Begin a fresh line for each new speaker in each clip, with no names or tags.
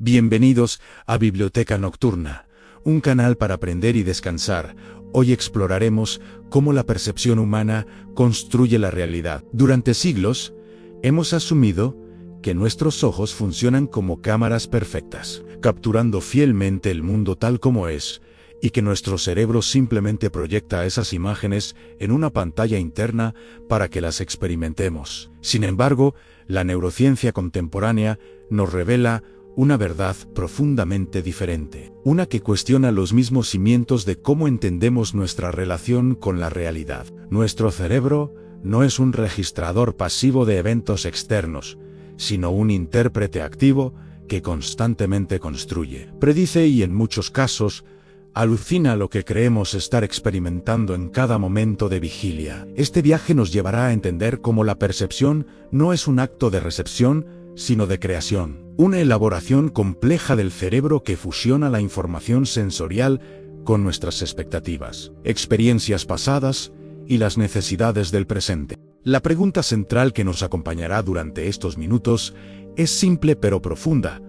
Bienvenidos a Biblioteca Nocturna, un canal para aprender y descansar. Hoy exploraremos cómo la percepción humana construye la realidad. Durante siglos, hemos asumido que nuestros ojos funcionan como cámaras perfectas, capturando fielmente el mundo tal como es, y que nuestro cerebro simplemente proyecta esas imágenes en una pantalla interna para que las experimentemos. Sin embargo, la neurociencia contemporánea nos revela una verdad profundamente diferente, una que cuestiona los mismos cimientos de cómo entendemos nuestra relación con la realidad. Nuestro cerebro no es un registrador pasivo de eventos externos, sino un intérprete activo que constantemente construye, predice y en muchos casos, alucina lo que creemos estar experimentando en cada momento de vigilia. Este viaje nos llevará a entender cómo la percepción no es un acto de recepción, sino de creación, una elaboración compleja del cerebro que fusiona la información sensorial con nuestras expectativas, experiencias pasadas y las necesidades del presente. La pregunta central que nos acompañará durante estos minutos es simple pero profunda.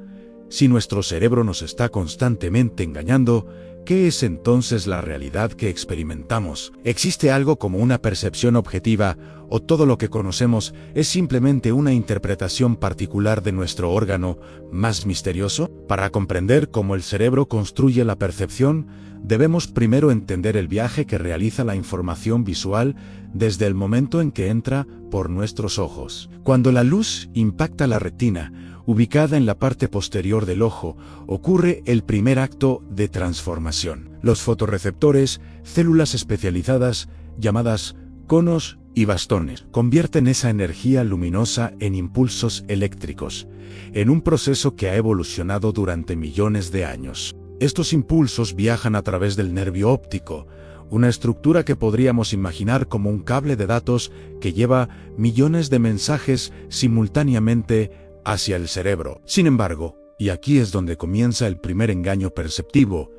Si nuestro cerebro nos está constantemente engañando, ¿qué es entonces la realidad que experimentamos? ¿Existe algo como una percepción objetiva, o todo lo que conocemos es simplemente una interpretación particular de nuestro órgano más misterioso? Para comprender cómo el cerebro construye la percepción, debemos primero entender el viaje que realiza la información visual desde el momento en que entra por nuestros ojos. Cuando la luz impacta la retina, ubicada en la parte posterior del ojo, ocurre el primer acto de transformación. Los fotorreceptores, células especializadas, llamadas conos y bastones, convierten esa energía luminosa en impulsos eléctricos, en un proceso que ha evolucionado durante millones de años. Estos impulsos viajan a través del nervio óptico, una estructura que podríamos imaginar como un cable de datos que lleva millones de mensajes simultáneamente hacia el cerebro. Sin embargo, y aquí es donde comienza el primer engaño perceptivo,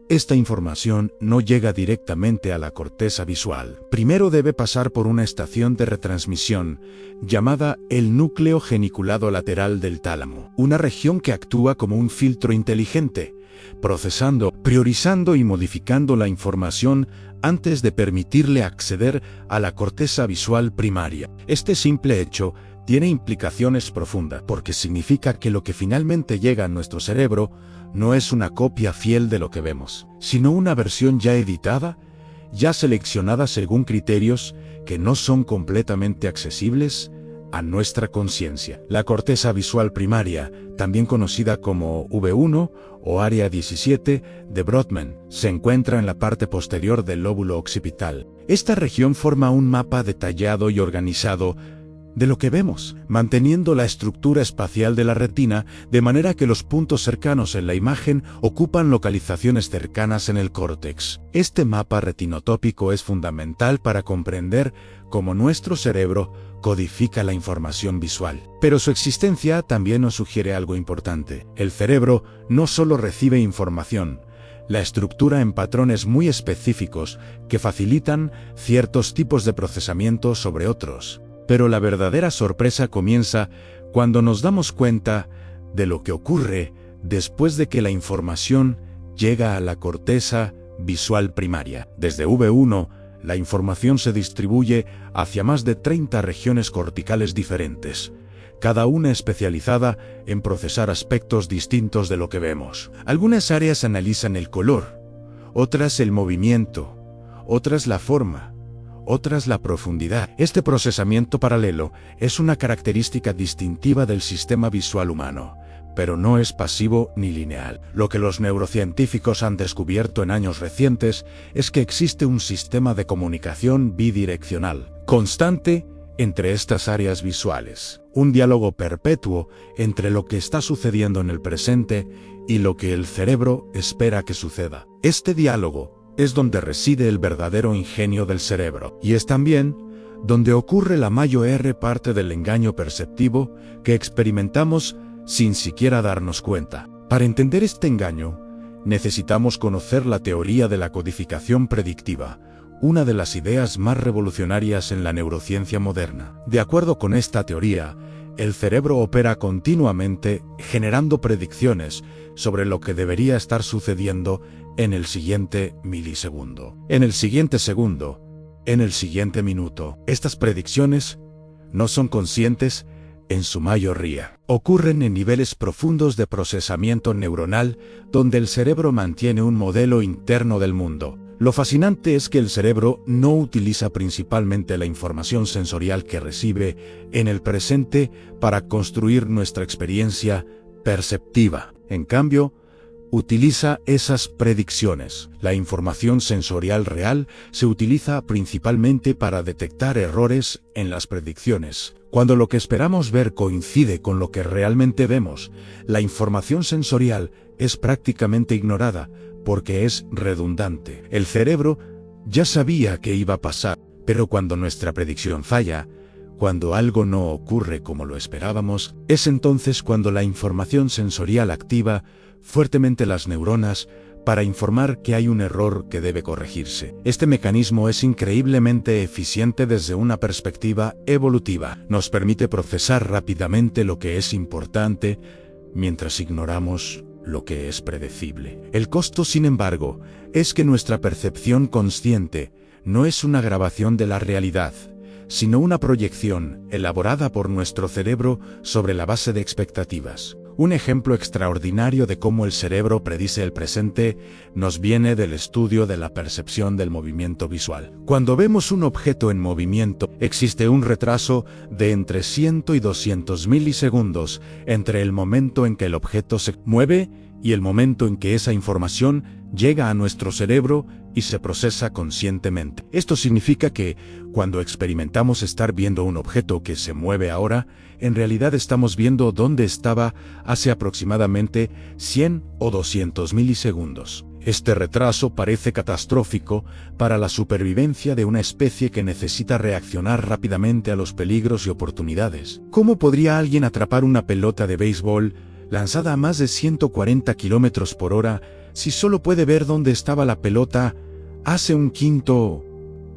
esta información no llega directamente a la corteza visual. Primero debe pasar por una estación de retransmisión, llamada el núcleo geniculado lateral del tálamo, una región que actúa como un filtro inteligente, procesando, priorizando y modificando la información antes de permitirle acceder a la corteza visual primaria. Este simple hecho tiene implicaciones profundas, porque significa que lo que finalmente llega a nuestro cerebro no es una copia fiel de lo que vemos, sino una versión ya editada, ya seleccionada según criterios que no son completamente accesibles a nuestra conciencia. La corteza visual primaria, también conocida como V1 o área 17 de Brodmann, se encuentra en la parte posterior del lóbulo occipital. Esta región forma un mapa detallado y organizado de lo que vemos, manteniendo la estructura espacial de la retina de manera que los puntos cercanos en la imagen ocupan localizaciones cercanas en el córtex. Este mapa retinotópico es fundamental para comprender cómo nuestro cerebro codifica la información visual. Pero su existencia también nos sugiere algo importante. El cerebro no solo recibe información, la estructura en patrones muy específicos que facilitan ciertos tipos de procesamiento sobre otros. Pero la verdadera sorpresa comienza cuando nos damos cuenta de lo que ocurre después de que la información llega a la corteza visual primaria. Desde V1, la información se distribuye hacia más de 30 regiones corticales diferentes, cada una especializada en procesar aspectos distintos de lo que vemos. Algunas áreas analizan el color, otras el movimiento, otras la forma, otras la profundidad. Este procesamiento paralelo es una característica distintiva del sistema visual humano, pero no es pasivo ni lineal. Lo que los neurocientíficos han descubierto en años recientes es que existe un sistema de comunicación bidireccional, constante, entre estas áreas visuales. Un diálogo perpetuo entre lo que está sucediendo en el presente y lo que el cerebro espera que suceda. Este diálogo es donde reside el verdadero ingenio del cerebro, y es también donde ocurre la mayor parte del engaño perceptivo que experimentamos sin siquiera darnos cuenta. Para entender este engaño, necesitamos conocer la teoría de la codificación predictiva, una de las ideas más revolucionarias en la neurociencia moderna. De acuerdo con esta teoría, El cerebro opera continuamente generando predicciones sobre lo que debería estar sucediendo en el siguiente milisegundo, en el siguiente segundo, en el siguiente minuto. Estas predicciones no son conscientes en su mayoría. Ocurren en niveles profundos de procesamiento neuronal donde el cerebro mantiene un modelo interno del mundo. Lo fascinante es que el cerebro no utiliza principalmente la información sensorial que recibe en el presente para construir nuestra experiencia perceptiva. En cambio, utiliza esas predicciones. La información sensorial real se utiliza principalmente para detectar errores en las predicciones. Cuando lo que esperamos ver coincide con lo que realmente vemos, la información sensorial es prácticamente ignorada porque es redundante. El cerebro ya sabía que iba a pasar, pero cuando nuestra predicción falla, cuando algo no ocurre como lo esperábamos, es entonces cuando la información sensorial activa fuertemente las neuronas para informar que hay un error que debe corregirse. Este mecanismo es increíblemente eficiente desde una perspectiva evolutiva. Nos permite procesar rápidamente lo que es importante mientras ignoramos lo que es predecible. El costo, sin embargo, es que nuestra percepción consciente no es una grabación de la realidad, sino una proyección elaborada por nuestro cerebro sobre la base de expectativas. Un ejemplo extraordinario de cómo el cerebro predice el presente nos viene del estudio de la percepción del movimiento visual. Cuando vemos un objeto en movimiento, existe un retraso de entre 100 y 200 milisegundos entre el momento en que el objeto se mueve y el momento en que esa información llega a nuestro cerebro y se procesa conscientemente. Esto significa que, cuando experimentamos estar viendo un objeto que se mueve ahora, en realidad estamos viendo dónde estaba hace aproximadamente 100 o 200 milisegundos. Este retraso parece catastrófico para la supervivencia de una especie que necesita reaccionar rápidamente a los peligros y oportunidades. ¿Cómo podría alguien atrapar una pelota de béisbol lanzada a más de 140 kilómetros por hora si solo puede ver dónde estaba la pelota hace un quinto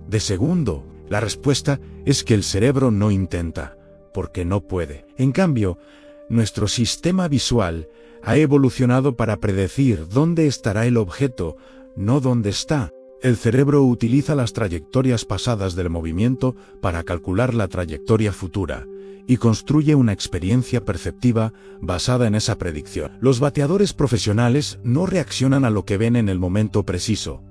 de segundo? La respuesta es que el cerebro no intenta, porque no puede. En cambio, nuestro sistema visual ha evolucionado para predecir dónde estará el objeto, no dónde está. El cerebro utiliza las trayectorias pasadas del movimiento para calcular la trayectoria futura y construye una experiencia perceptiva basada en esa predicción. Los bateadores profesionales no reaccionan a lo que ven en el momento preciso.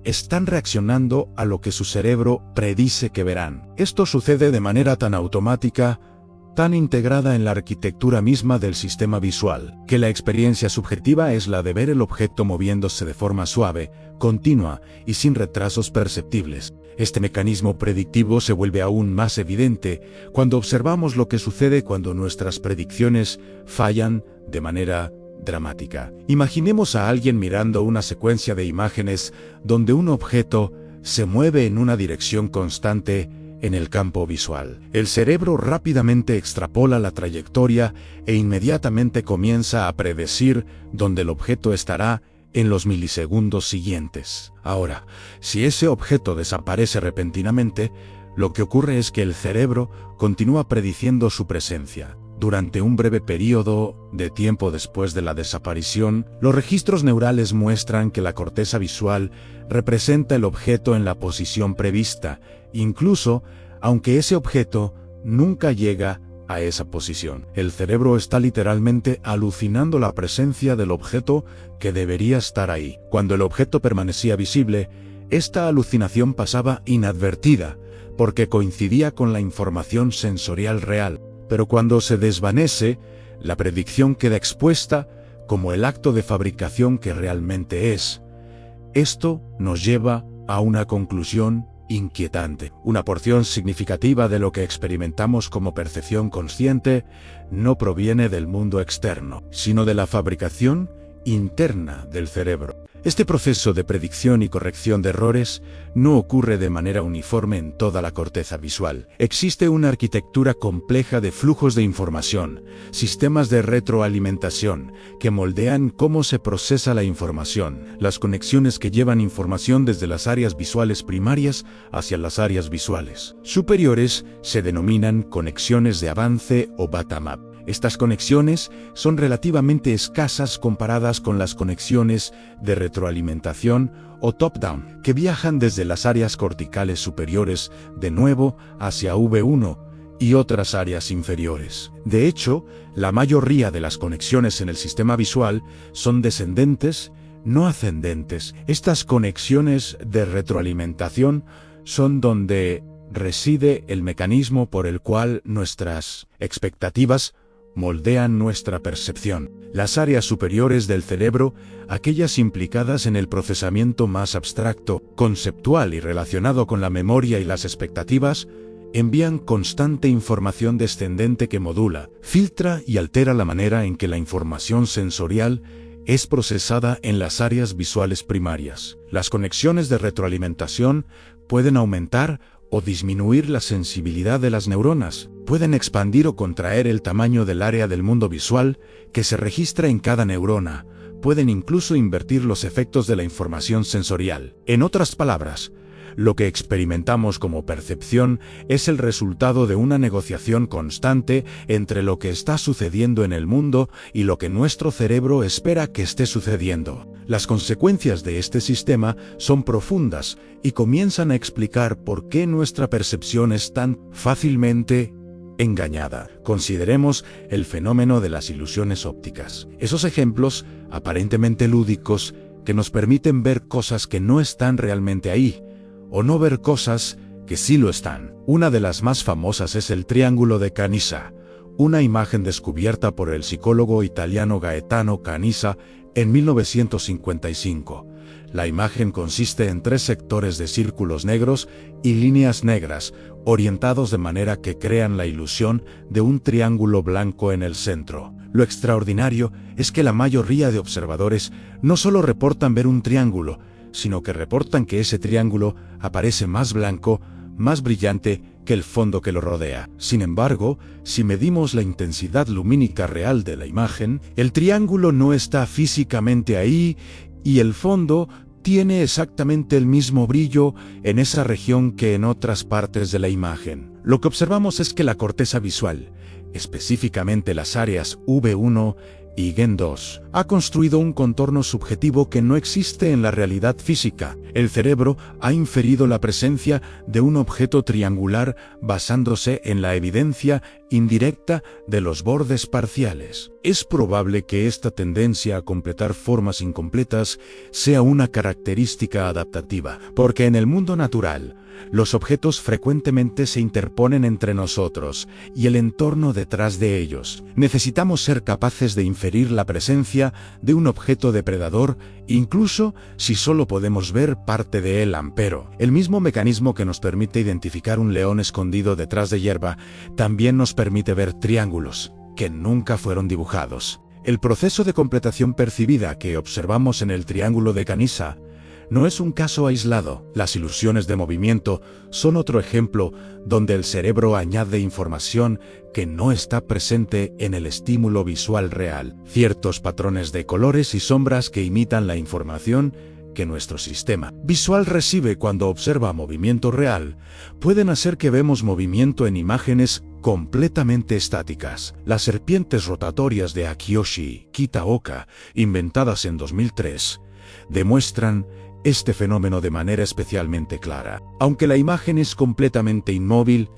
Están reaccionando a lo que su cerebro predice que verán. Esto sucede de manera tan automática, tan integrada en la arquitectura misma del sistema visual, que la experiencia subjetiva es la de ver el objeto moviéndose de forma suave, continua y sin retrasos perceptibles. Este mecanismo predictivo se vuelve aún más evidente cuando observamos lo que sucede cuando nuestras predicciones fallan de manera dramática. Imaginemos a alguien mirando una secuencia de imágenes donde un objeto se mueve en una dirección constante en el campo visual. El cerebro rápidamente extrapola la trayectoria e inmediatamente comienza a predecir dónde el objeto estará en los milisegundos siguientes. Ahora, si ese objeto desaparece repentinamente, lo que ocurre es que el cerebro continúa prediciendo su presencia. Durante un breve periodo de tiempo después de la desaparición, los registros neurales muestran que la corteza visual representa el objeto en la posición prevista, incluso aunque ese objeto nunca llega a esa posición. El cerebro está literalmente alucinando la presencia del objeto que debería estar ahí. Cuando el objeto permanecía visible, esta alucinación pasaba inadvertida, porque coincidía con la información sensorial real. Pero cuando se desvanece, la predicción queda expuesta como el acto de fabricación que realmente es. Esto nos lleva a una conclusión inquietante. Una porción significativa de lo que experimentamos como percepción consciente no proviene del mundo externo, sino de la fabricación interna del cerebro. Este proceso de predicción y corrección de errores no ocurre de manera uniforme en toda la corteza visual. Existe una arquitectura compleja de flujos de información, sistemas de retroalimentación, que moldean cómo se procesa la información, las conexiones que llevan información desde las áreas visuales primarias hacia las áreas visuales superiores se denominan conexiones de avance o bottom-up. Estas conexiones son relativamente escasas comparadas con las conexiones de retroalimentación o top-down, que viajan desde las áreas corticales superiores de nuevo hacia V1 y otras áreas inferiores. De hecho, la mayoría de las conexiones en el sistema visual son descendentes, no ascendentes. Estas conexiones de retroalimentación son donde reside el mecanismo por el cual nuestras expectativas moldean nuestra percepción. Las áreas superiores del cerebro, aquellas implicadas en el procesamiento más abstracto, conceptual y relacionado con la memoria y las expectativas, envían constante información descendente que modula, filtra y altera la manera en que la información sensorial es procesada en las áreas visuales primarias. Las conexiones de retroalimentación pueden aumentar o disminuir la sensibilidad de las neuronas, pueden expandir o contraer el tamaño del área del mundo visual que se registra en cada neurona, pueden incluso invertir los efectos de la información sensorial. En otras palabras, lo que experimentamos como percepción es el resultado de una negociación constante entre lo que está sucediendo en el mundo y lo que nuestro cerebro espera que esté sucediendo. Las consecuencias de este sistema son profundas y comienzan a explicar por qué nuestra percepción es tan fácilmente engañada. Consideremos el fenómeno de las ilusiones ópticas. Esos ejemplos, aparentemente lúdicos, que nos permiten ver cosas que no están realmente ahí, o no ver cosas que sí lo están. Una de las más famosas es el triángulo de Canisa, una imagen descubierta por el psicólogo italiano Gaetano Canisa en 1955. La imagen consiste en 3 sectores de círculos negros y líneas negras, orientados de manera que crean la ilusión de un triángulo blanco en el centro. Lo extraordinario es que la mayoría de observadores no solo reportan ver un triángulo, sino que reportan que ese triángulo aparece más blanco, más brillante que el fondo que lo rodea. Sin embargo, si medimos la intensidad lumínica real de la imagen, el triángulo no está físicamente ahí y el fondo tiene exactamente el mismo brillo en esa región que en otras partes de la imagen. Lo que observamos es que la corteza visual, específicamente las áreas V1 y Gen2, ha construido un contorno subjetivo que no existe en la realidad física. El cerebro ha inferido la presencia de un objeto triangular basándose en la evidencia indirecta de los bordes parciales. Es probable que esta tendencia a completar formas incompletas sea una característica adaptativa, porque en el mundo natural, los objetos frecuentemente se interponen entre nosotros y el entorno detrás de ellos. Necesitamos ser capaces de inferir la presencia de un objeto depredador, incluso si solo podemos ver parte de él. Pero el mismo mecanismo que nos permite identificar un león escondido detrás de hierba, también nos permite ver triángulos que nunca fueron dibujados. El proceso de completación percibida que observamos en el triángulo de Canisa no es un caso aislado. Las ilusiones de movimiento son otro ejemplo donde el cerebro añade información que no está presente en el estímulo visual real. Ciertos patrones de colores y sombras que imitan la información que nuestro sistema visual recibe cuando observa movimiento real pueden hacer que vemos movimiento en imágenes completamente estáticas. Las serpientes rotatorias de Akiyoshi Kitaoka, inventadas en 2003, demuestran este fenómeno de manera especialmente clara. Aunque la imagen es completamente inmóvil,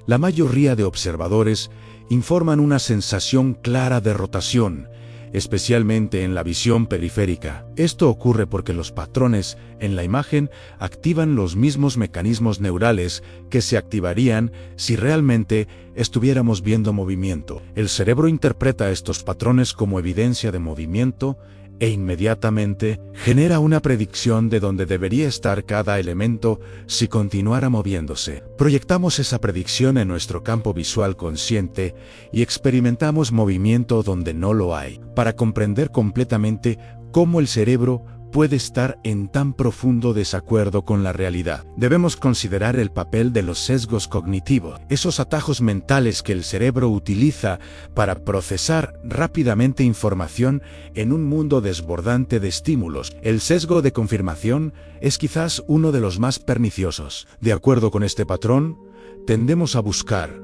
la mayoría de observadores informan una sensación clara de rotación, especialmente en la visión periférica. Esto ocurre porque los patrones en la imagen activan los mismos mecanismos neurales que se activarían si realmente estuviéramos viendo movimiento. El cerebro interpreta estos patrones como evidencia de movimiento e inmediatamente genera una predicción de dónde debería estar cada elemento si continuara moviéndose. Proyectamos esa predicción en nuestro campo visual consciente y experimentamos movimiento donde no lo hay. Para comprender completamente cómo el cerebro puede estar en tan profundo desacuerdo con la realidad. Debemos considerar el papel de los sesgos cognitivos, esos atajos mentales que el cerebro utiliza para procesar rápidamente información en un mundo desbordante de estímulos. El sesgo de confirmación es quizás uno de los más perniciosos. De acuerdo con este patrón, tendemos a buscar,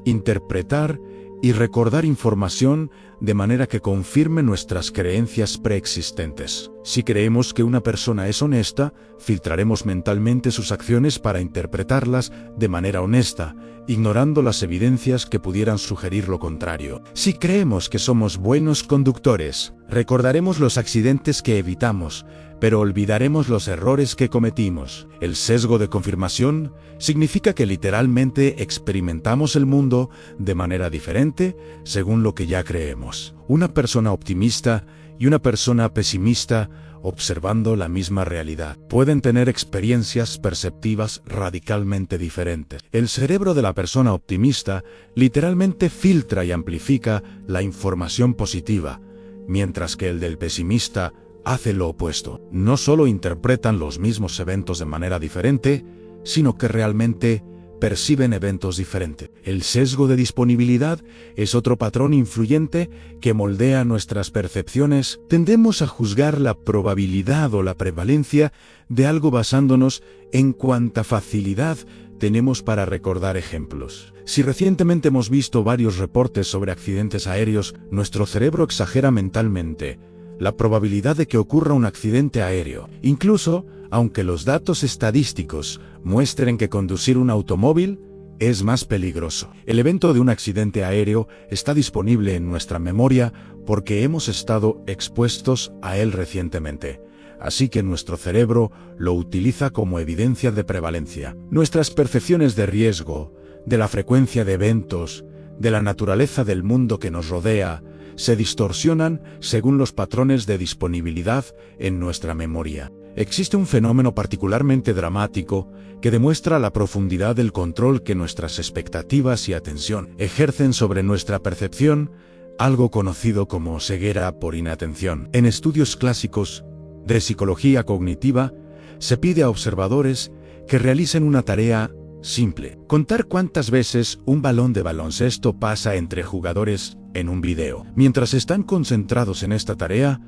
interpretar y recordar información de manera que confirme nuestras creencias preexistentes. Si creemos que una persona es honesta, filtraremos mentalmente sus acciones para interpretarlas de manera honesta, ignorando las evidencias que pudieran sugerir lo contrario. Si creemos que somos buenos conductores, recordaremos los accidentes que evitamos, pero olvidaremos los errores que cometimos. El sesgo de confirmación significa que literalmente experimentamos el mundo de manera diferente según lo que ya creemos. Una persona optimista y una persona pesimista, observando la misma realidad, pueden tener experiencias perceptivas radicalmente diferentes. El cerebro de la persona optimista literalmente filtra y amplifica la información positiva, mientras que el del pesimista hace lo opuesto. No solo interpretan los mismos eventos de manera diferente, sino que realmente perciben eventos diferentes. El sesgo de disponibilidad es otro patrón influyente que moldea nuestras percepciones. Tendemos a juzgar la probabilidad o la prevalencia de algo basándonos en cuánta facilidad tenemos para recordar ejemplos. Si recientemente hemos visto varios reportes sobre accidentes aéreos, nuestro cerebro exagera mentalmente la probabilidad de que ocurra un accidente aéreo, incluso aunque los datos estadísticos muestren que conducir un automóvil es más peligroso. El evento de un accidente aéreo está disponible en nuestra memoria porque hemos estado expuestos a él recientemente, así que nuestro cerebro lo utiliza como evidencia de prevalencia. Nuestras percepciones de riesgo, de la frecuencia de eventos, de la naturaleza del mundo que nos rodea, se distorsionan según los patrones de disponibilidad en nuestra memoria. Existe un fenómeno particularmente dramático que demuestra la profundidad del control que nuestras expectativas y atención ejercen sobre nuestra percepción, algo conocido como ceguera por inatención. En estudios clásicos de psicología cognitiva, se pide a observadores que realicen una tarea simple: contar cuántas veces un balón de baloncesto pasa entre jugadores en un video. Mientras están concentrados en esta tarea,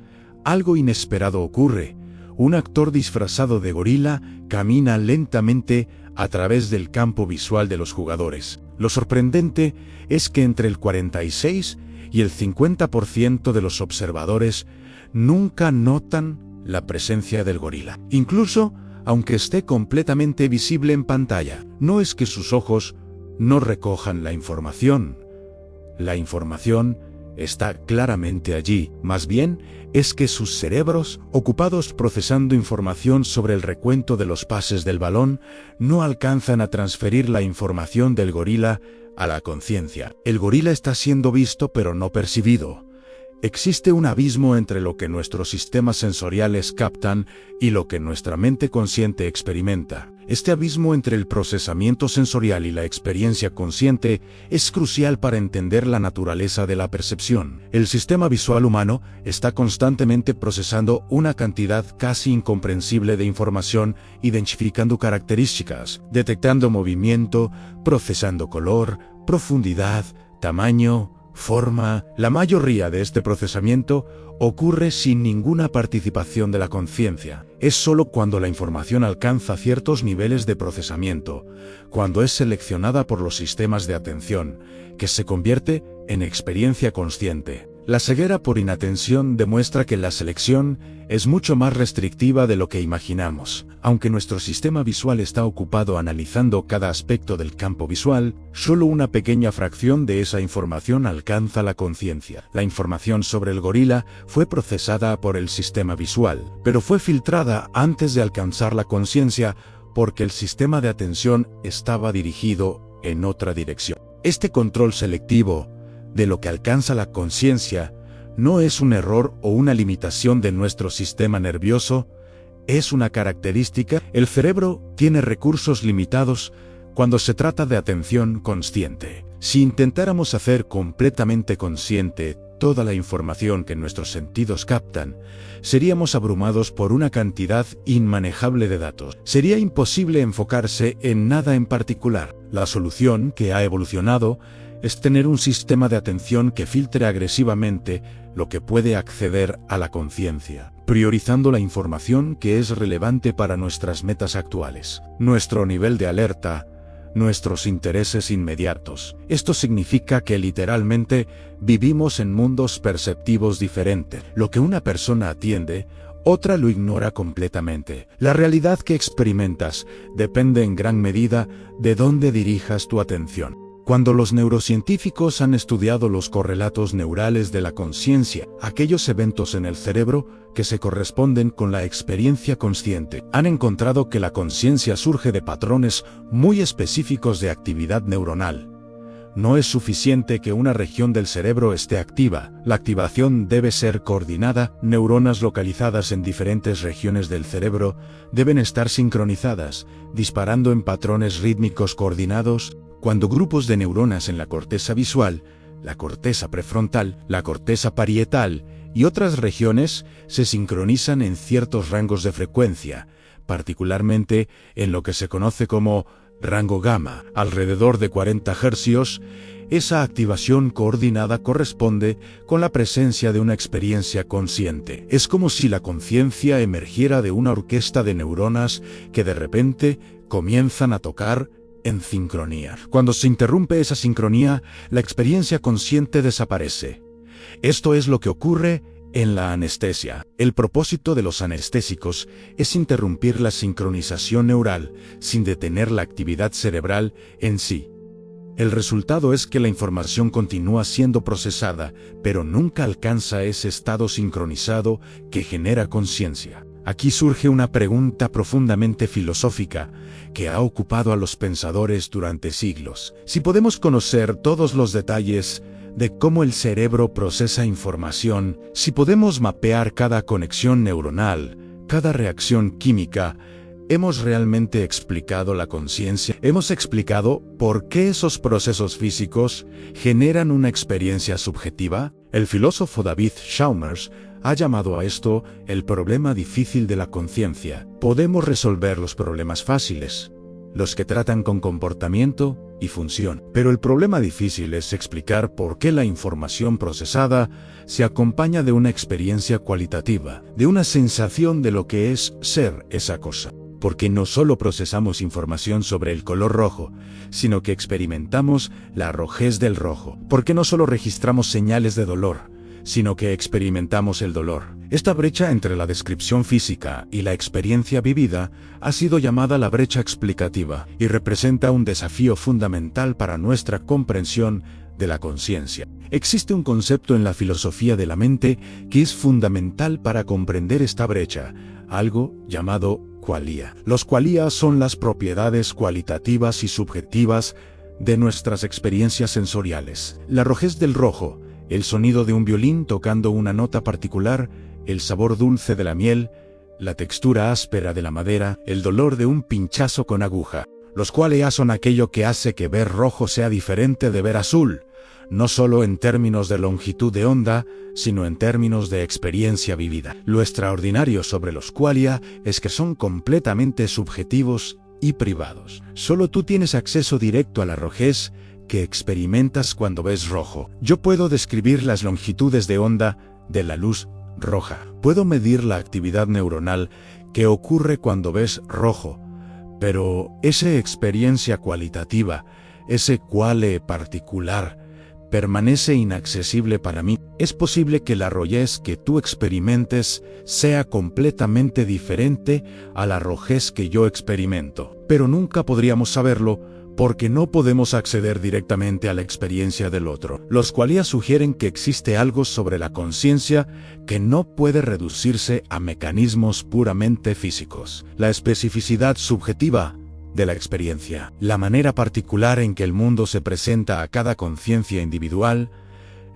algo inesperado ocurre. Un actor disfrazado de gorila camina lentamente a través del campo visual de los jugadores. Lo sorprendente es que entre el 46 y el 50% de los observadores nunca notan la presencia del gorila, incluso aunque esté completamente visible en pantalla. No es que sus ojos no recojan la información. La información está claramente allí, más bien es que sus cerebros, ocupados procesando información sobre el recuento de los pases del balón, no alcanzan a transferir la información del gorila a la conciencia. El gorila está siendo visto pero no percibido. Existe un abismo entre lo que nuestros sistemas sensoriales captan y lo que nuestra mente consciente experimenta. Este abismo entre el procesamiento sensorial y la experiencia consciente es crucial para entender la naturaleza de la percepción. El sistema visual humano está constantemente procesando una cantidad casi incomprensible de información, identificando características, detectando movimiento, procesando color, profundidad, tamaño, forma. La mayoría de este procesamiento ocurre sin ninguna participación de la conciencia. Es solo cuando la información alcanza ciertos niveles de procesamiento, cuando es seleccionada por los sistemas de atención, que se convierte en experiencia consciente. La ceguera por inatención demuestra que la selección es mucho más restrictiva de lo que imaginamos. Aunque nuestro sistema visual está ocupado analizando cada aspecto del campo visual, solo una pequeña fracción de esa información alcanza la conciencia. La información sobre el gorila fue procesada por el sistema visual, pero fue filtrada antes de alcanzar la conciencia porque el sistema de atención estaba dirigido en otra dirección. Este control selectivo de lo que alcanza la conciencia no es un error o una limitación de nuestro sistema nervioso, es una característica. El cerebro tiene recursos limitados cuando se trata de atención consciente. Si intentáramos hacer completamente consciente toda la información que nuestros sentidos captan, seríamos abrumados por una cantidad inmanejable de datos. Sería imposible enfocarse en nada en particular. La solución que ha evolucionado es tener un sistema de atención que filtre agresivamente lo que puede acceder a la conciencia, priorizando la información que es relevante para nuestras metas actuales, nuestro nivel de alerta, nuestros intereses inmediatos. Esto significa que literalmente vivimos en mundos perceptivos diferentes. Lo que una persona atiende, otra lo ignora completamente. La realidad que experimentas depende en gran medida de dónde dirijas tu atención. Cuando los neurocientíficos han estudiado los correlatos neurales de la conciencia, aquellos eventos en el cerebro que se corresponden con la experiencia consciente, han encontrado que la conciencia surge de patrones muy específicos de actividad neuronal. No es suficiente que una región del cerebro esté activa, la activación debe ser coordinada, neuronas localizadas en diferentes regiones del cerebro deben estar sincronizadas, disparando en patrones rítmicos coordinados. Cuando grupos de neuronas en la corteza visual, la corteza prefrontal, la corteza parietal y otras regiones se sincronizan en ciertos rangos de frecuencia, particularmente en lo que se conoce como rango gamma, alrededor de 40 Hz, esa activación coordinada corresponde con la presencia de una experiencia consciente. Es como si la conciencia emergiera de una orquesta de neuronas que de repente comienzan a tocar en sincronía. Cuando se interrumpe esa sincronía, la experiencia consciente desaparece. Esto es lo que ocurre en la anestesia. El propósito de los anestésicos es interrumpir la sincronización neural sin detener la actividad cerebral en sí. El resultado es que la información continúa siendo procesada, pero nunca alcanza ese estado sincronizado que genera conciencia. Aquí surge una pregunta profundamente filosófica que ha ocupado a los pensadores durante siglos. Si podemos conocer todos los detalles de cómo el cerebro procesa información, si podemos mapear cada conexión neuronal, cada reacción química, ¿hemos realmente explicado la conciencia? ¿Hemos explicado por qué esos procesos físicos generan una experiencia subjetiva? El filósofo David Chalmers ha llamado a esto el problema difícil de la conciencia. Podemos resolver los problemas fáciles, los que tratan con comportamiento y función. Pero el problema difícil es explicar por qué la información procesada se acompaña de una experiencia cualitativa, de una sensación de lo que es ser esa cosa. Porque no solo procesamos información sobre el color rojo, sino que experimentamos la rojez del rojo. Porque no solo registramos señales de dolor, sino que experimentamos el dolor. Esta brecha entre la descripción física y la experiencia vivida ha sido llamada la brecha explicativa y representa un desafío fundamental para nuestra comprensión de la conciencia. Existe un concepto en la filosofía de la mente que es fundamental para comprender esta brecha, algo llamado qualia. Los qualia son las propiedades cualitativas y subjetivas de nuestras experiencias sensoriales. La rojez del rojo, el sonido de un violín tocando una nota particular, el sabor dulce de la miel, la textura áspera de la madera, el dolor de un pinchazo con aguja. Los qualia son aquello que hace que ver rojo sea diferente de ver azul, no solo en términos de longitud de onda, sino en términos de experiencia vivida. Lo extraordinario sobre los qualia es que son completamente subjetivos y privados. Solo tú tienes acceso directo a la rojez que experimentas cuando ves rojo. Yo puedo describir las longitudes de onda de la luz roja. Puedo medir la actividad neuronal que ocurre cuando ves rojo, pero esa experiencia cualitativa, ese quale particular, permanece inaccesible para mí. Es posible que la rojez que tú experimentes sea completamente diferente a la rojez que yo experimento, pero nunca podríamos saberlo porque no podemos acceder directamente a la experiencia del otro. Los qualia sugieren que existe algo sobre la conciencia que no puede reducirse a mecanismos puramente físicos. La especificidad subjetiva de la experiencia, la manera particular en que el mundo se presenta a cada conciencia individual,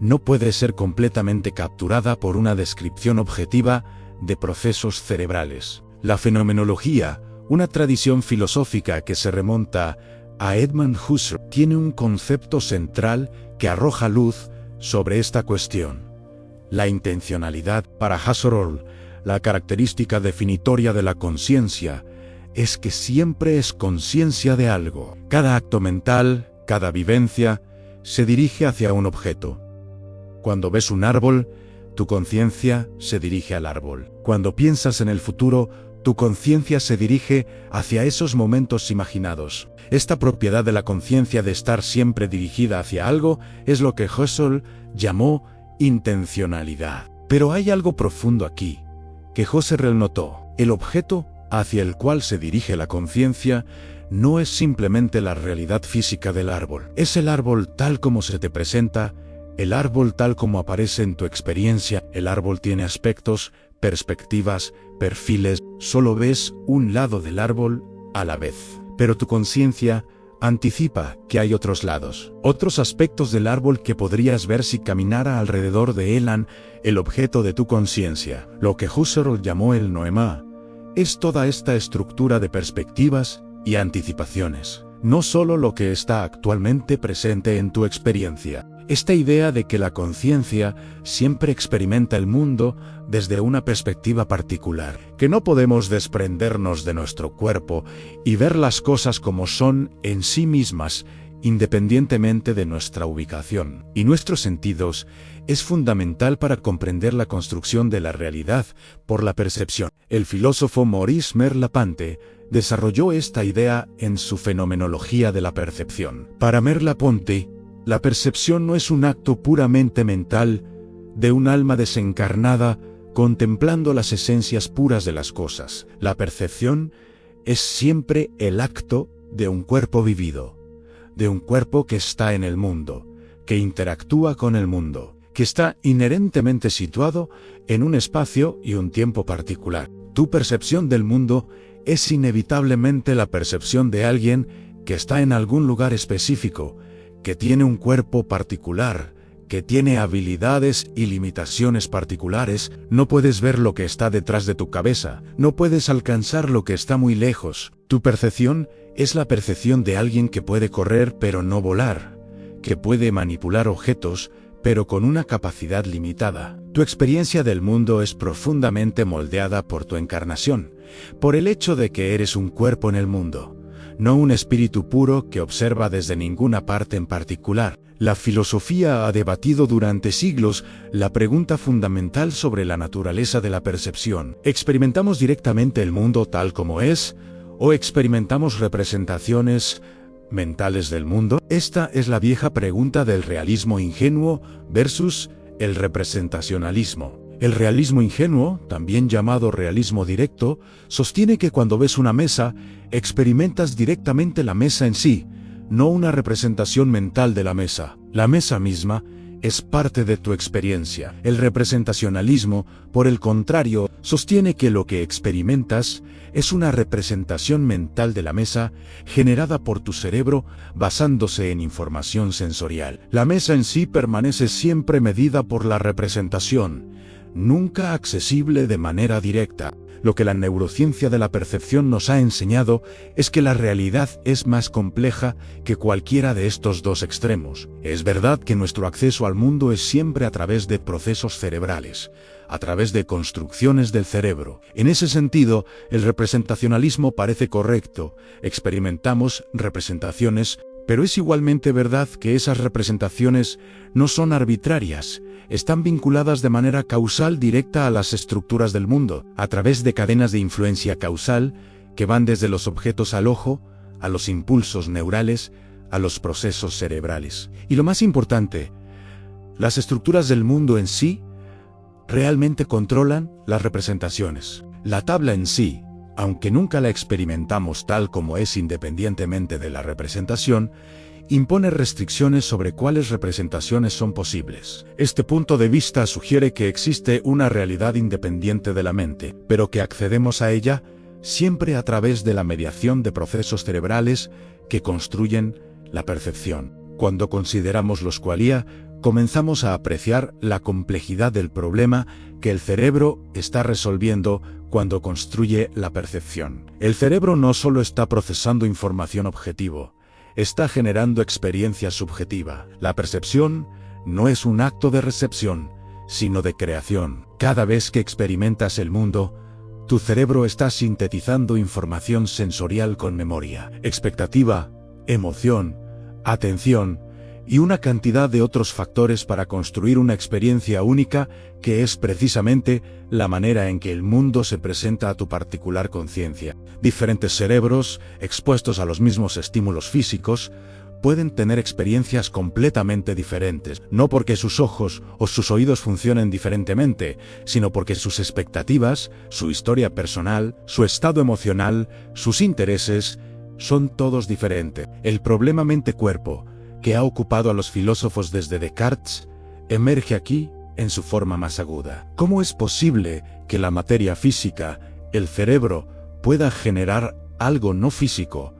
no puede ser completamente capturada por una descripción objetiva de procesos cerebrales. La fenomenología, una tradición filosófica que se remonta a Edmund Husserl, tiene un concepto central que arroja luz sobre esta cuestión. La intencionalidad. Para Husserl, la característica definitoria de la conciencia es que siempre es conciencia de algo. Cada acto mental, cada vivencia, se dirige hacia un objeto. Cuando ves un árbol, tu conciencia se dirige al árbol. Cuando piensas en el futuro, tu conciencia se dirige hacia esos momentos imaginados. Esta propiedad de la conciencia de estar siempre dirigida hacia algo es lo que Husserl llamó intencionalidad. Pero hay algo profundo aquí, que Husserl notó. El objeto hacia el cual se dirige la conciencia no es simplemente la realidad física del árbol. Es el árbol tal como se te presenta, el árbol tal como aparece en tu experiencia. El árbol tiene aspectos, perspectivas, perfiles. Solo ves un lado del árbol a la vez. Pero tu conciencia anticipa que hay otros lados, otros aspectos del árbol que podrías ver si caminara alrededor de él. El objeto de tu conciencia, lo que Husserl llamó el noema, es toda esta estructura de perspectivas y anticipaciones, no solo lo que está actualmente presente en tu experiencia. Esta idea de que la conciencia siempre experimenta el mundo desde una perspectiva particular, que no podemos desprendernos de nuestro cuerpo y ver las cosas como son en sí mismas, independientemente de nuestra ubicación y nuestros sentidos, es fundamental para comprender la construcción de la realidad por la percepción. El filósofo Maurice Merleau-Ponty desarrolló esta idea en su Fenomenología de la percepción. Para Merleau-Ponty, la percepción no es un acto puramente mental de un alma desencarnada contemplando las esencias puras de las cosas. La percepción es siempre el acto de un cuerpo vivido, de un cuerpo que está en el mundo, que interactúa con el mundo, que está inherentemente situado en un espacio y un tiempo particular. Tu percepción del mundo es inevitablemente la percepción de alguien que está en algún lugar específico, que tiene un cuerpo particular, que tiene habilidades y limitaciones particulares. No puedes ver lo que está detrás de tu cabeza, no puedes alcanzar lo que está muy lejos. Tu percepción es la percepción de alguien que puede correr pero no volar, que puede manipular objetos, pero con una capacidad limitada. Tu experiencia del mundo es profundamente moldeada por tu encarnación, por el hecho de que eres un cuerpo en el mundo, no un espíritu puro que observa desde ninguna parte en particular. La filosofía ha debatido durante siglos la pregunta fundamental sobre la naturaleza de la percepción. ¿Experimentamos directamente el mundo tal como es, o experimentamos representaciones mentales del mundo? Esta es la vieja pregunta del realismo ingenuo versus el representacionalismo. El realismo ingenuo, también llamado realismo directo, sostiene que cuando ves una mesa, experimentas directamente la mesa en sí, no una representación mental de la mesa. La mesa misma es parte de tu experiencia. El representacionalismo, por el contrario, sostiene que lo que experimentas es una representación mental de la mesa generada por tu cerebro basándose en información sensorial. La mesa en sí permanece siempre medida por la representación, nunca accesible de manera directa. Lo que la neurociencia de la percepción nos ha enseñado es que la realidad es más compleja que cualquiera de estos dos extremos. Es verdad que nuestro acceso al mundo es siempre a través de procesos cerebrales, a través de construcciones del cerebro. En ese sentido, el representacionalismo parece correcto. Experimentamos representaciones, pero es igualmente verdad que esas representaciones no son arbitrarias. Están vinculadas de manera causal directa a las estructuras del mundo, a través de cadenas de influencia causal que van desde los objetos al ojo, a los impulsos neurales, a los procesos cerebrales. Y lo más importante, las estructuras del mundo en sí realmente controlan las representaciones. La tabla en sí, aunque nunca la experimentamos tal como es independientemente de la representación, impone restricciones sobre cuáles representaciones son posibles. Este punto de vista sugiere que existe una realidad independiente de la mente, pero que accedemos a ella siempre a través de la mediación de procesos cerebrales que construyen la percepción. Cuando consideramos los qualia, comenzamos a apreciar la complejidad del problema que el cerebro está resolviendo cuando construye la percepción. El cerebro no solo está procesando información objetivo, está generando experiencia subjetiva. La percepción no es un acto de recepción, sino de creación. Cada vez que experimentas el mundo, tu cerebro está sintetizando información sensorial con memoria, expectativa, emoción, atención y una cantidad de otros factores para construir una experiencia única que es precisamente la manera en que el mundo se presenta a tu particular conciencia. Diferentes cerebros, expuestos a los mismos estímulos físicos, pueden tener experiencias completamente diferentes, no porque sus ojos o sus oídos funcionen diferentemente, sino porque sus expectativas, su historia personal, su estado emocional, sus intereses, son todos diferentes. El problema mente-cuerpo, que ha ocupado a los filósofos desde Descartes, emerge aquí en su forma más aguda. ¿Cómo es posible que la materia física, el cerebro, pueda generar algo no físico?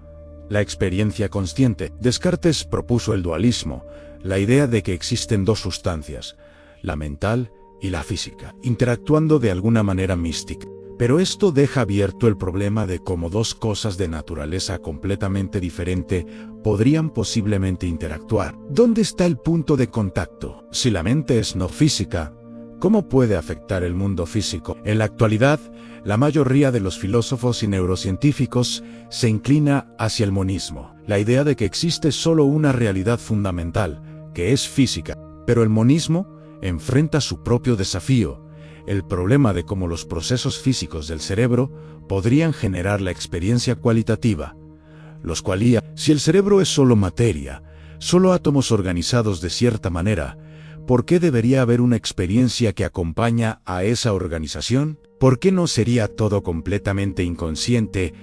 La experiencia consciente. Descartes propuso el dualismo, la idea de que existen dos sustancias, la mental y la física, interactuando de alguna manera mística. Pero esto deja abierto el problema de cómo dos cosas de naturaleza completamente diferente podrían posiblemente interactuar. ¿Dónde está el punto de contacto? Si la mente es no física, ¿cómo puede afectar el mundo físico? En la actualidad, la mayoría de los filósofos y neurocientíficos se inclina hacia el monismo, la idea de que existe solo una realidad fundamental, que es física. Pero el monismo enfrenta su propio desafío, el problema de cómo los procesos físicos del cerebro podrían generar la experiencia cualitativa. Los qualia, si el cerebro es solo materia, solo átomos organizados de cierta manera, ¿por qué debería haber una experiencia que acompaña a esa organización? ¿Por qué no sería todo completamente inconsciente?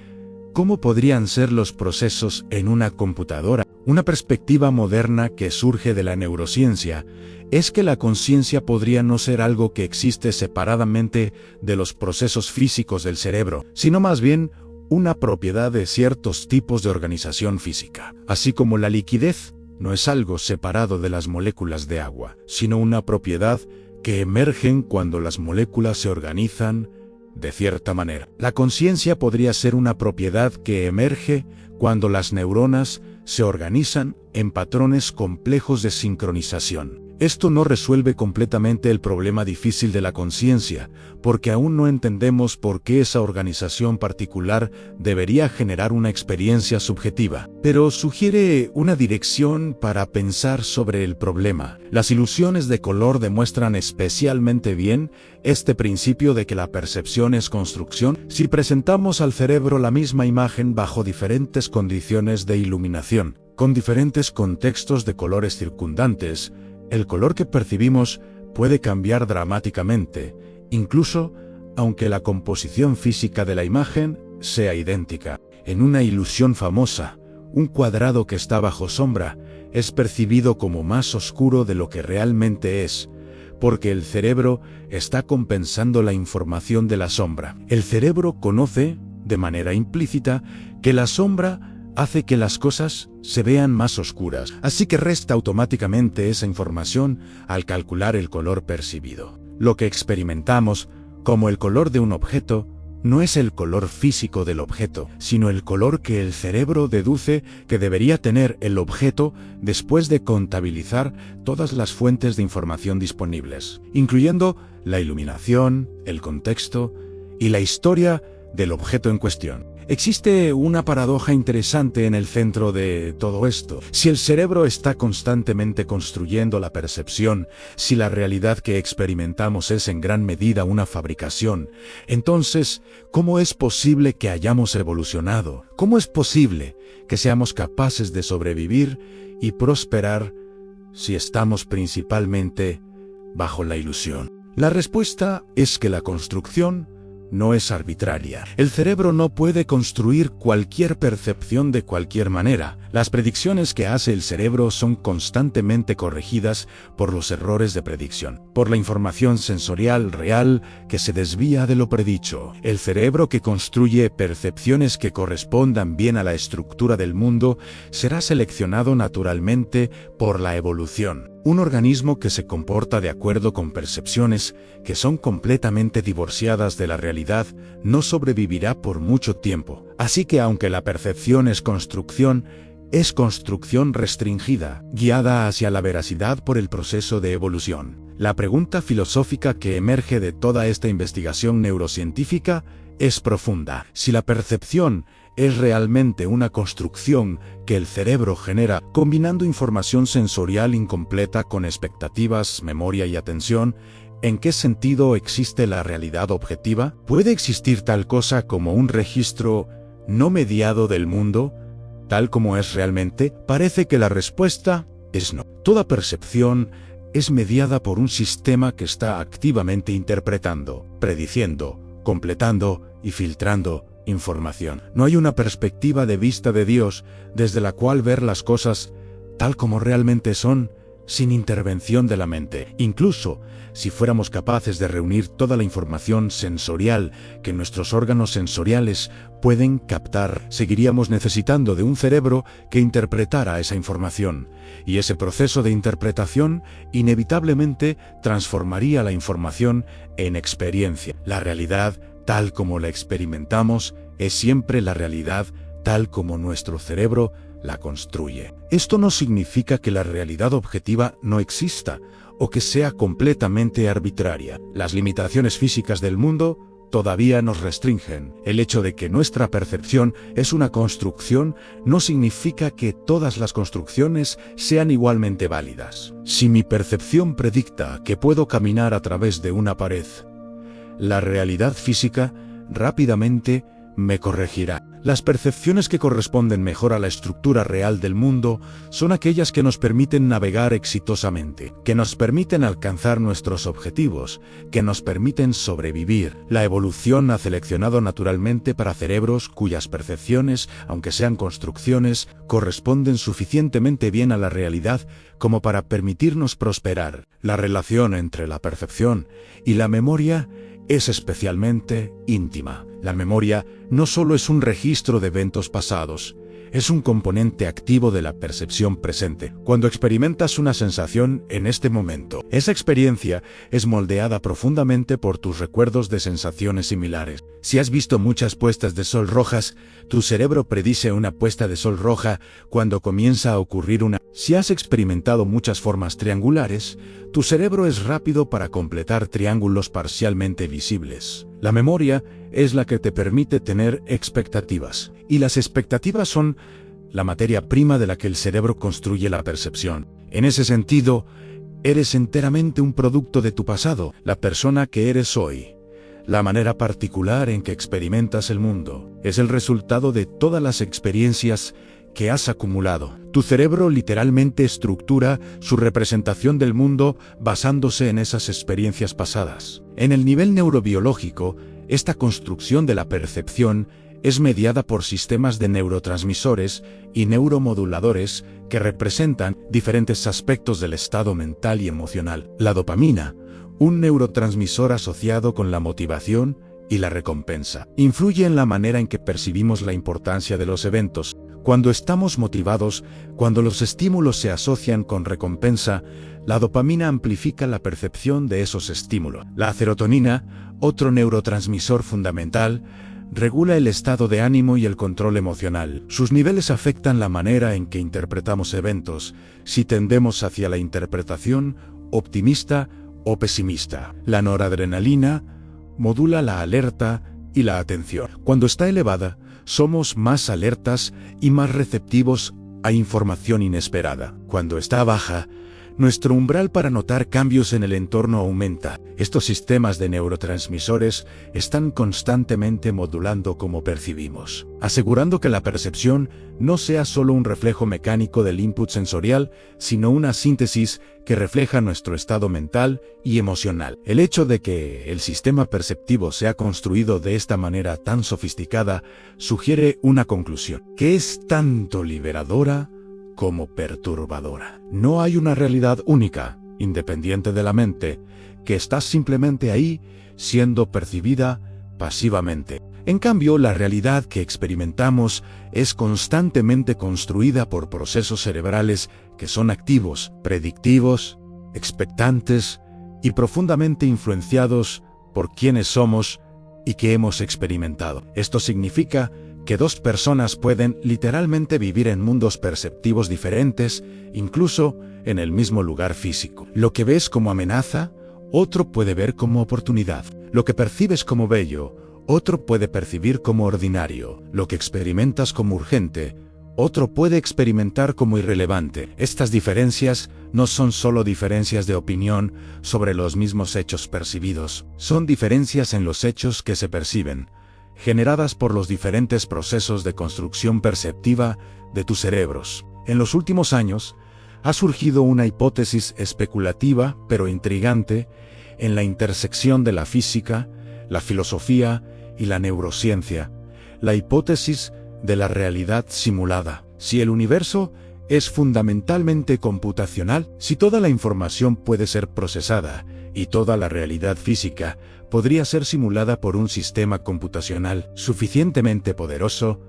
¿Cómo podrían ser los procesos en una computadora? Una perspectiva moderna que surge de la neurociencia es que la conciencia podría no ser algo que existe separadamente de los procesos físicos del cerebro, sino más bien una propiedad de ciertos tipos de organización física. Así como la liquidez no es algo separado de las moléculas de agua, sino una propiedad que emergen cuando las moléculas se organizan de cierta manera. La conciencia podría ser una propiedad que emerge cuando las neuronas se organizan en patrones complejos de sincronización. Esto no resuelve completamente el problema difícil de la conciencia, porque aún no entendemos por qué esa organización particular debería generar una experiencia subjetiva, pero sugiere una dirección para pensar sobre el problema. Las ilusiones de color demuestran especialmente bien este principio de que la percepción es construcción. Si presentamos al cerebro la misma imagen bajo diferentes condiciones de iluminación, con diferentes contextos de colores circundantes, el color que percibimos puede cambiar dramáticamente, incluso aunque la composición física de la imagen sea idéntica. En una ilusión famosa, un cuadrado que está bajo sombra es percibido como más oscuro de lo que realmente es, porque el cerebro está compensando la información de la sombra. El cerebro conoce, de manera implícita, que la sombra hace que las cosas se vean más oscuras, así que resta automáticamente esa información al calcular el color percibido. Lo que experimentamos como el color de un objeto no es el color físico del objeto, sino el color que el cerebro deduce que debería tener el objeto después de contabilizar todas las fuentes de información disponibles, incluyendo la iluminación, el contexto y la historia del objeto en cuestión. Existe una paradoja interesante en el centro de todo esto. Si el cerebro está constantemente construyendo la percepción, si la realidad que experimentamos es en gran medida una fabricación, entonces, ¿cómo es posible que hayamos evolucionado? ¿Cómo es posible que seamos capaces de sobrevivir y prosperar si estamos principalmente bajo la ilusión? La respuesta es que la construcción no es arbitraria. El cerebro no puede construir cualquier percepción de cualquier manera. Las predicciones que hace el cerebro son constantemente corregidas por los errores de predicción, por la información sensorial real que se desvía de lo predicho. El cerebro que construye percepciones que correspondan bien a la estructura del mundo será seleccionado naturalmente por la evolución. Un organismo que se comporta de acuerdo con percepciones que son completamente divorciadas de la realidad no sobrevivirá por mucho tiempo. Así que aunque la percepción es construcción restringida, guiada hacia la veracidad por el proceso de evolución. La pregunta filosófica que emerge de toda esta investigación neurocientífica es profunda. Si la percepción es realmente una construcción que el cerebro genera combinando información sensorial incompleta con expectativas, memoria y atención, ¿en qué sentido existe la realidad objetiva? ¿Puede existir tal cosa como un registro no mediado del mundo, tal como es realmente? Parece que la respuesta es no. Toda percepción es mediada por un sistema que está activamente interpretando, prediciendo, completando y filtrando información. No hay una perspectiva de vista de Dios desde la cual ver las cosas tal como realmente son, sin intervención de la mente. Incluso si fuéramos capaces de reunir toda la información sensorial que nuestros órganos sensoriales pueden captar, seguiríamos necesitando de un cerebro que interpretara esa información, y ese proceso de interpretación inevitablemente transformaría la información en experiencia. La realidad, tal como la experimentamos, es siempre la realidad tal como nuestro cerebro la construye. Esto no significa que la realidad objetiva no exista o que sea completamente arbitraria. Las limitaciones físicas del mundo todavía nos restringen. El hecho de que nuestra percepción es una construcción no significa que todas las construcciones sean igualmente válidas. Si mi percepción predicta que puedo caminar a través de una pared, la realidad física rápidamente me corregirá. Las percepciones que corresponden mejor a la estructura real del mundo son aquellas que nos permiten navegar exitosamente, que nos permiten alcanzar nuestros objetivos, que nos permiten sobrevivir. La evolución ha seleccionado naturalmente para cerebros cuyas percepciones, aunque sean construcciones, corresponden suficientemente bien a la realidad como para permitirnos prosperar. La relación entre la percepción y la memoria es especialmente íntima. La memoria no solo es un registro de eventos pasados, es un componente activo de la percepción presente. Cuando experimentas una sensación en este momento, esa experiencia es moldeada profundamente por tus recuerdos de sensaciones similares. Si has visto muchas puestas de sol rojas, tu cerebro predice una puesta de sol roja cuando comienza a ocurrir una. Si has experimentado muchas formas triangulares, tu cerebro es rápido para completar triángulos parcialmente visibles. La memoria es la que te permite tener expectativas, y las expectativas son la materia prima de la que el cerebro construye la percepción. En ese sentido, eres enteramente un producto de tu pasado, la persona que eres hoy. La manera particular en que experimentas el mundo es el resultado de todas las experiencias que has acumulado. Tu cerebro literalmente estructura su representación del mundo basándose en esas experiencias pasadas. En el nivel neurobiológico, esta construcción de la percepción es mediada por sistemas de neurotransmisores y neuromoduladores que representan diferentes aspectos del estado mental y emocional. La dopamina, un neurotransmisor asociado con la motivación y la recompensa, influye en la manera en que percibimos la importancia de los eventos. Cuando estamos motivados, cuando los estímulos se asocian con recompensa, la dopamina amplifica la percepción de esos estímulos. La serotonina, otro neurotransmisor fundamental, regula el estado de ánimo y el control emocional. Sus niveles afectan la manera en que interpretamos eventos, si tendemos hacia la interpretación optimista o pesimista. La noradrenalina modula la alerta y la atención. Cuando está elevada, somos más alertas y más receptivos a información inesperada. Cuando está baja, nuestro umbral para notar cambios en el entorno aumenta. Estos sistemas de neurotransmisores están constantemente modulando cómo percibimos, asegurando que la percepción no sea solo un reflejo mecánico del input sensorial, sino una síntesis que refleja nuestro estado mental y emocional. El hecho de que el sistema perceptivo sea construido de esta manera tan sofisticada sugiere una conclusión, que es tanto liberadora como perturbadora. No hay una realidad única, independiente de la mente, que está simplemente ahí, siendo percibida pasivamente. En cambio, la realidad que experimentamos es constantemente construida por procesos cerebrales que son activos, predictivos, expectantes y profundamente influenciados por quienes somos y que hemos experimentado. Esto significa que dos personas pueden literalmente vivir en mundos perceptivos diferentes, incluso en el mismo lugar físico. Lo que ves como amenaza, otro puede ver como oportunidad. Lo que percibes como bello, otro puede percibir como ordinario. Lo que experimentas como urgente, otro puede experimentar como irrelevante. Estas diferencias no son solo diferencias de opinión sobre los mismos hechos percibidos, son diferencias en los hechos que se perciben, generadas por los diferentes procesos de construcción perceptiva de tus cerebros. En los últimos años, ha surgido una hipótesis especulativa, pero intrigante, en la intersección de la física, la filosofía y la neurociencia, la hipótesis de la realidad simulada. Si el universo es fundamentalmente computacional, si toda la información puede ser procesada y toda la realidad física podría ser simulada por un sistema computacional suficientemente poderoso,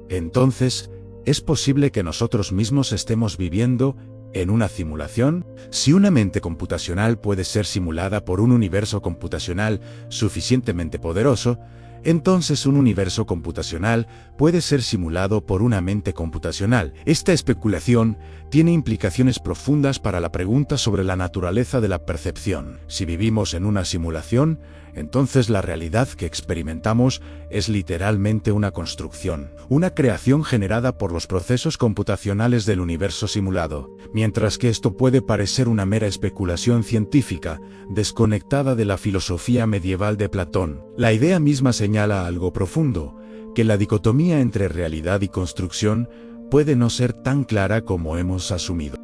entonces, ¿es posible que nosotros mismos estemos viviendo en una simulación? Si una mente computacional puede ser simulada por un universo computacional suficientemente poderoso, entonces un universo computacional puede ser simulado por una mente computacional. Esta especulación tiene implicaciones profundas para la pregunta sobre la naturaleza de la percepción. Si vivimos en una simulación, entonces la realidad que experimentamos es literalmente una construcción, una creación generada por los procesos computacionales del universo simulado. Mientras que esto puede parecer una mera especulación científica, desconectada de la filosofía medieval de Platón, la idea misma señala algo profundo, que la dicotomía entre realidad y construcción puede no ser tan clara como hemos asumido.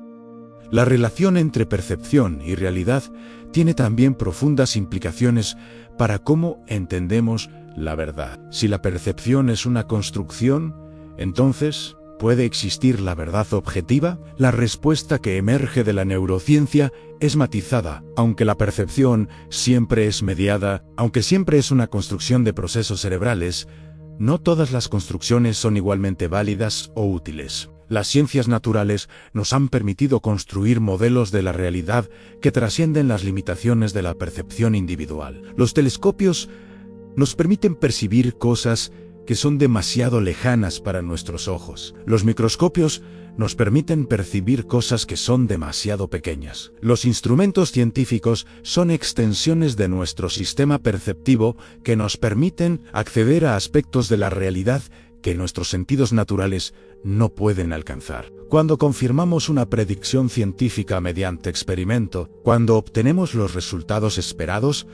La relación entre percepción y realidad tiene también profundas implicaciones para cómo entendemos la verdad. Si la percepción es una construcción, entonces, ¿puede existir la verdad objetiva? La respuesta que emerge de la neurociencia es matizada. Aunque la percepción siempre es mediada, aunque siempre es una construcción de procesos cerebrales, no todas las construcciones son igualmente válidas o útiles. Las ciencias naturales nos han permitido construir modelos de la realidad que trascienden las limitaciones de la percepción individual. Los telescopios nos permiten percibir cosas que son demasiado lejanas para nuestros ojos. Los microscopios nos permiten percibir cosas que son demasiado pequeñas. Los instrumentos científicos son extensiones de nuestro sistema perceptivo que nos permiten acceder a aspectos de la realidad que nuestros sentidos naturales no pueden alcanzar. Cuando confirmamos una predicción científica mediante experimento, cuando obtenemos los resultados esperados,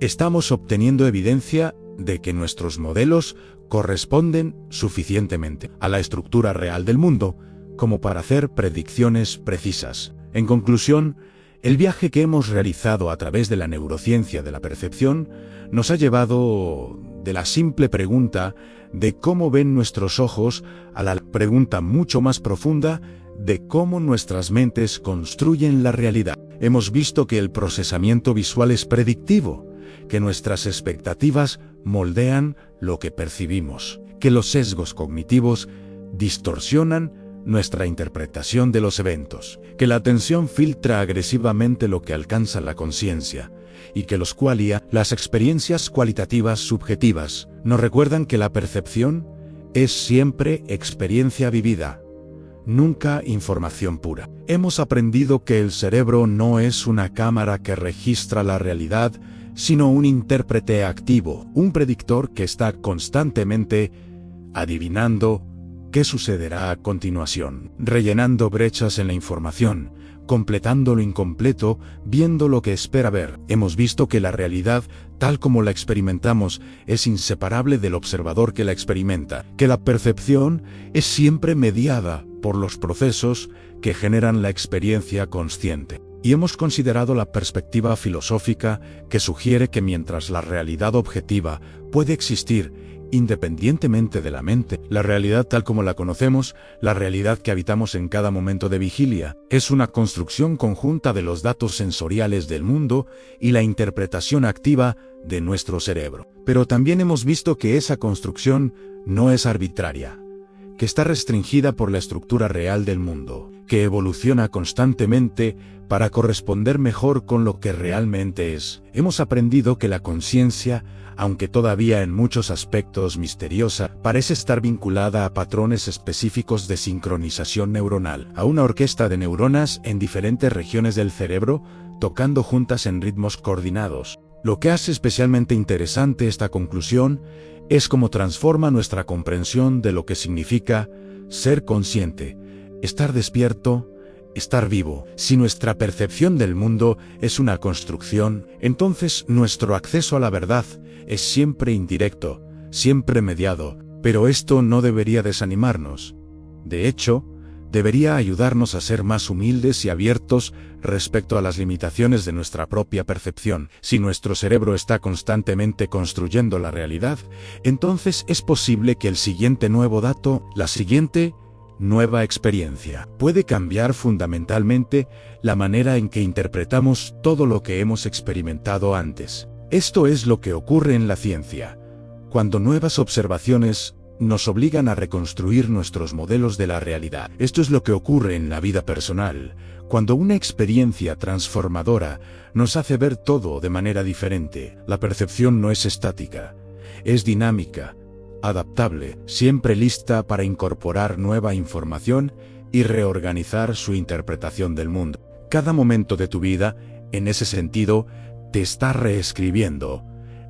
estamos obteniendo evidencia de que nuestros modelos corresponden suficientemente a la estructura real del mundo como para hacer predicciones precisas. En conclusión, el viaje que hemos realizado a través de la neurociencia de la percepción nos ha llevado de la simple pregunta de cómo ven nuestros ojos a la pregunta mucho más profunda de cómo nuestras mentes construyen la realidad. Hemos visto que el procesamiento visual es predictivo, que nuestras expectativas moldean lo que percibimos, que los sesgos cognitivos distorsionan nuestra interpretación de los eventos, que la atención filtra agresivamente lo que alcanza la conciencia, y que los qualia, las experiencias cualitativas subjetivas, nos recuerdan que la percepción es siempre experiencia vivida, nunca información pura. Hemos aprendido que el cerebro no es una cámara que registra la realidad, sino un intérprete activo, un predictor que está constantemente adivinando qué sucederá a continuación, rellenando brechas en la información, completando lo incompleto, viendo lo que espera ver. Hemos visto que la realidad, tal como la experimentamos, es inseparable del observador que la experimenta, que la percepción es siempre mediada por los procesos que generan la experiencia consciente. Y hemos considerado la perspectiva filosófica que sugiere que mientras la realidad objetiva puede existir independientemente de la mente, la realidad tal como la conocemos, la realidad que habitamos en cada momento de vigilia, es una construcción conjunta de los datos sensoriales del mundo y la interpretación activa de nuestro cerebro. Pero también hemos visto que esa construcción no es arbitraria, que está restringida por la estructura real del mundo, que evoluciona constantemente para corresponder mejor con lo que realmente es. Hemos aprendido que la conciencia, aunque todavía en muchos aspectos misteriosa, parece estar vinculada a patrones específicos de sincronización neuronal, a una orquesta de neuronas en diferentes regiones del cerebro, tocando juntas en ritmos coordinados. Lo que hace especialmente interesante esta conclusión es cómo transforma nuestra comprensión de lo que significa ser consciente, estar despierto, estar vivo. Si nuestra percepción del mundo es una construcción, entonces nuestro acceso a la verdad es siempre indirecto, siempre mediado, pero esto no debería desanimarnos. De hecho, debería ayudarnos a ser más humildes y abiertos respecto a las limitaciones de nuestra propia percepción. Si nuestro cerebro está constantemente construyendo la realidad, entonces es posible que el siguiente nuevo dato, la siguiente nueva experiencia, puede cambiar fundamentalmente la manera en que interpretamos todo lo que hemos experimentado antes. Esto es lo que ocurre en la ciencia, cuando nuevas observaciones nos obligan a reconstruir nuestros modelos de la realidad. Esto es lo que ocurre en la vida personal, cuando una experiencia transformadora nos hace ver todo de manera diferente. La percepción no es estática, es dinámica, adaptable, siempre lista para incorporar nueva información y reorganizar su interpretación del mundo. Cada momento de tu vida, en ese sentido, te está reescribiendo,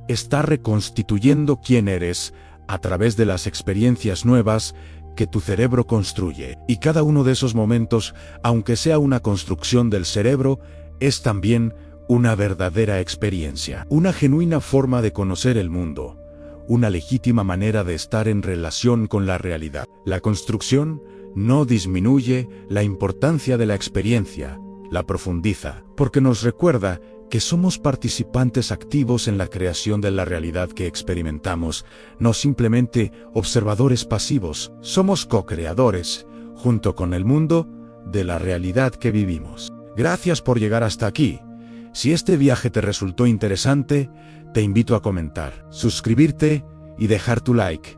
está reconstituyendo quién eres a través de las experiencias nuevas que tu cerebro construye. Y cada uno de esos momentos, aunque sea una construcción del cerebro, es también una verdadera experiencia, una genuina forma de conocer el mundo, una legítima manera de estar en relación con la realidad. La construcción no disminuye la importancia de la experiencia, la profundiza, porque nos recuerda que somos participantes activos en la creación de la realidad que experimentamos, no simplemente observadores pasivos. Somos co-creadores, junto con el mundo, de la realidad que vivimos. Gracias por llegar hasta aquí. Si este viaje te resultó interesante, te invito a comentar, suscribirte y dejar tu like.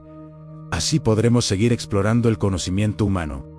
Así podremos seguir explorando el conocimiento humano.